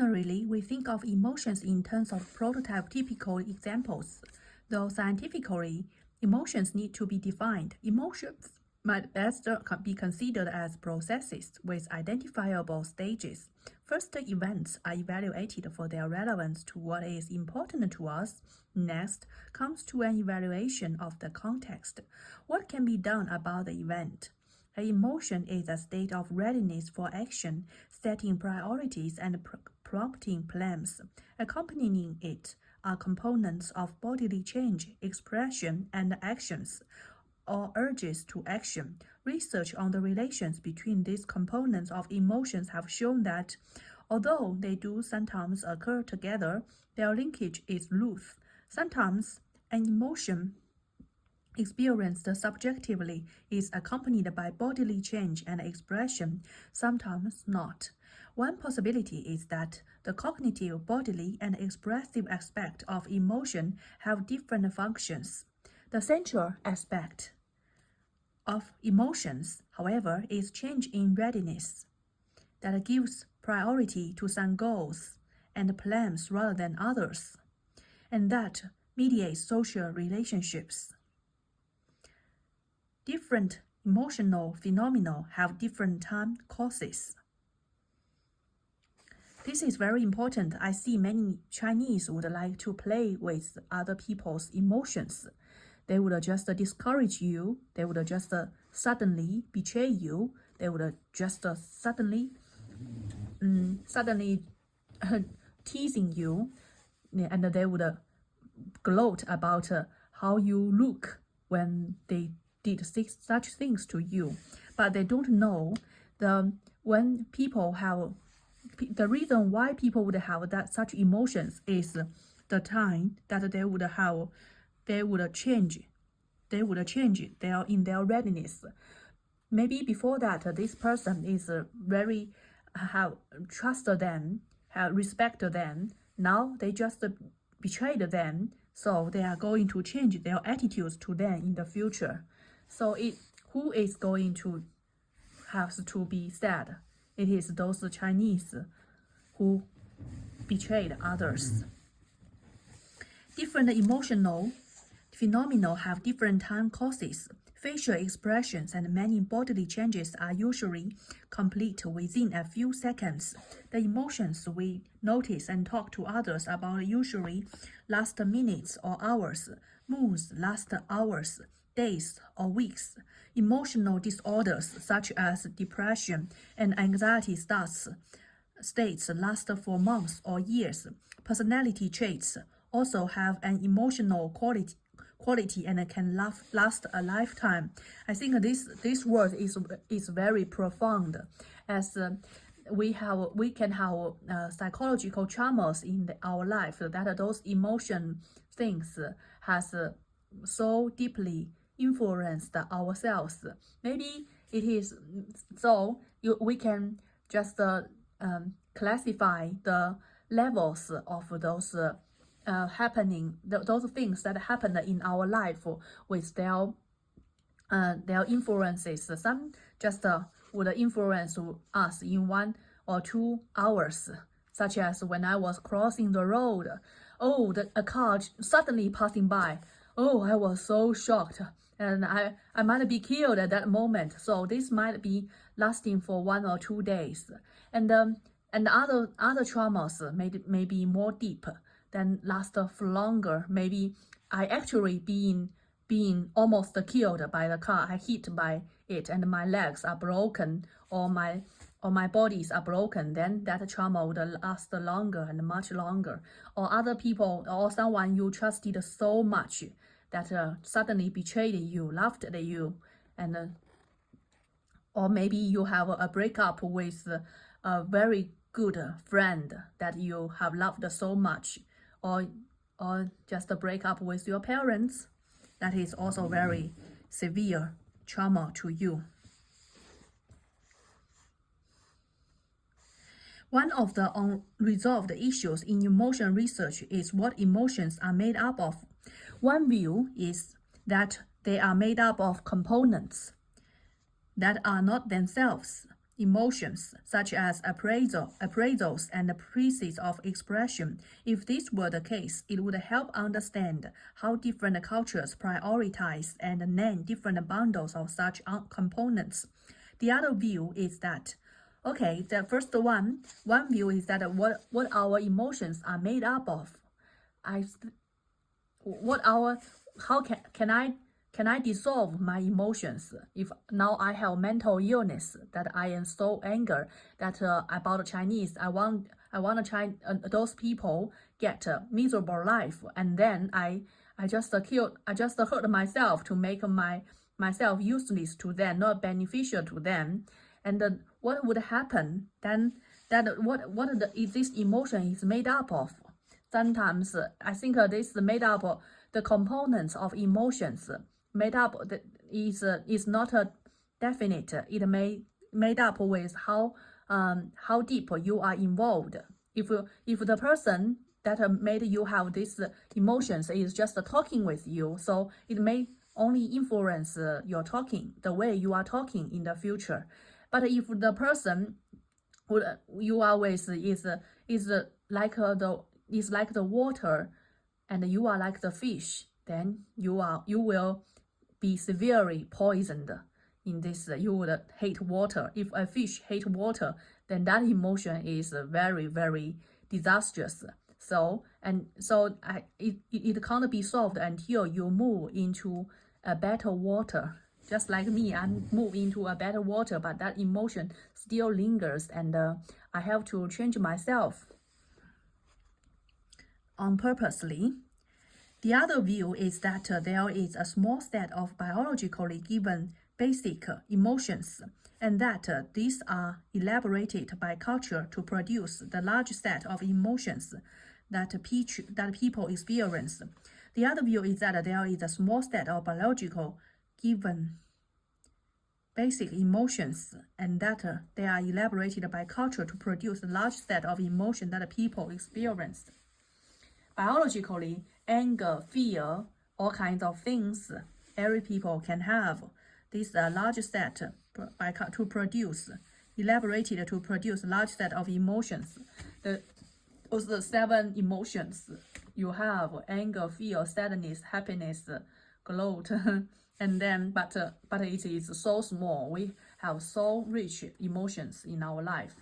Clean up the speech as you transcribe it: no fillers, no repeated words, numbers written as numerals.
Ordinarily, we think of emotions in terms of prototypical examples, though scientifically, emotions need to be defined. Emotions might best be considered as processes with identifiable stages. First, events are evaluated for their relevance to what is important to us. Next comes to an evaluation of the context. What can be done about the event? An emotion is a state of readiness for action, setting priorities and prompting plans. Accompanying it are components of bodily change, expression, and actions, or urges to action. Research on the relations between these components of emotions have shown that, although they do sometimes occur together, their linkage is loose. Sometimes an emotion experienced subjectively is accompanied by bodily change and expression, sometimes not. One possibility is that the cognitive, bodily, and expressive aspect of emotion have different functions. The central aspect of emotions, however, is change in readiness that gives priority to some goals and plans rather than others, and that mediates social relationships. Different emotional phenomena have different time courses. This is very important. I see many Chinese would like to play with other people's emotions. They would just discourage you. They would just suddenly betray you. They would just suddenly teasing you, and they would gloat about how you look when they did such things to you. But they don't know the reason why people would have such emotions is the time that they would change. They would change in their readiness. Maybe before that, this person is very trust them, respect them. Now they just betrayed them, so they are going to change their attitudes to them in the future. So who is going to have to be sad? It is those Chinese who betrayed others. Different emotional phenomena have different time courses. Facial expressions and many bodily changes are usually complete within a few seconds. The emotions we notice and talk to others about usually last minutes or hours. Moods last hours, days, or weeks. Emotional disorders such as depression and anxiety states last for months or years. Personality traits also have an emotional quality and can last a lifetime. I think this word is very profound, as we can have psychological traumas in our life that those emotion things has so deeply influenced ourselves. Maybe it is so we can just classify the levels of those those things that happened in our life with their influences. Some just would influence us in 1 or 2 hours, such as when I was crossing the road. Oh, a car suddenly passing by. Oh, I was so shocked, and I might be killed at that moment. So this might be lasting for 1 or 2 days, and other traumas may be more deep, then last for longer. Maybe I actually being almost killed by the car. I hit by it and my legs are broken, or my bodies are broken. Then that trauma would last longer and much longer. Or other people or someone you trusted so much that suddenly betrayed you, laughed at you, and or maybe you have a breakup with a very good friend that you have loved so much, or just a breakup with your parents. That is also very severe trauma to you. One of the unresolved issues in emotion research is what emotions are made up of. One view is that they are made up of components that are not themselves emotions, such as appraisals and pieces of expression. If this were the case, it would help understand how different cultures prioritize and name different bundles of such components. The other view is that, okay, the first one view is that what our emotions are made up of. How can I dissolve my emotions if now I have mental illness that I am so angry that about Chinese, I want those people get a miserable life, and then I just hurt myself to make myself useless to them, not beneficial to them. And what would happen then? This emotion is made up of? Sometimes I think this is made up of the components of emotions. Made up is not a definite. It may made up with how deep you are involved. If the person that made you have these emotions is just talking with you, so it may only influence your talking, the way you are talking in the future. But if the person you are with is like the water, and you are like the fish, then you will be severely poisoned in this. You would hate water. If a fish hates water, then that emotion is very, very disastrous. It can't be solved until you move into a better water. Just like me, I move into a better water, but that emotion still lingers, and I have to change myself on purposely. The other view is that there is a small set of biologically given basic emotions, and that these are elaborated by culture to produce the large set of emotions that people experience. The other view is that there is a small set of biological given basic emotions, and that they are elaborated by culture to produce a large set of emotions that people experience. Biologically, anger, fear, all kinds of things every people can have. This large set elaborated to produce a large set of emotions. Those 7 emotions you have: anger, fear, sadness, happiness, gloat, and then but it is so small. We have so rich emotions in our life.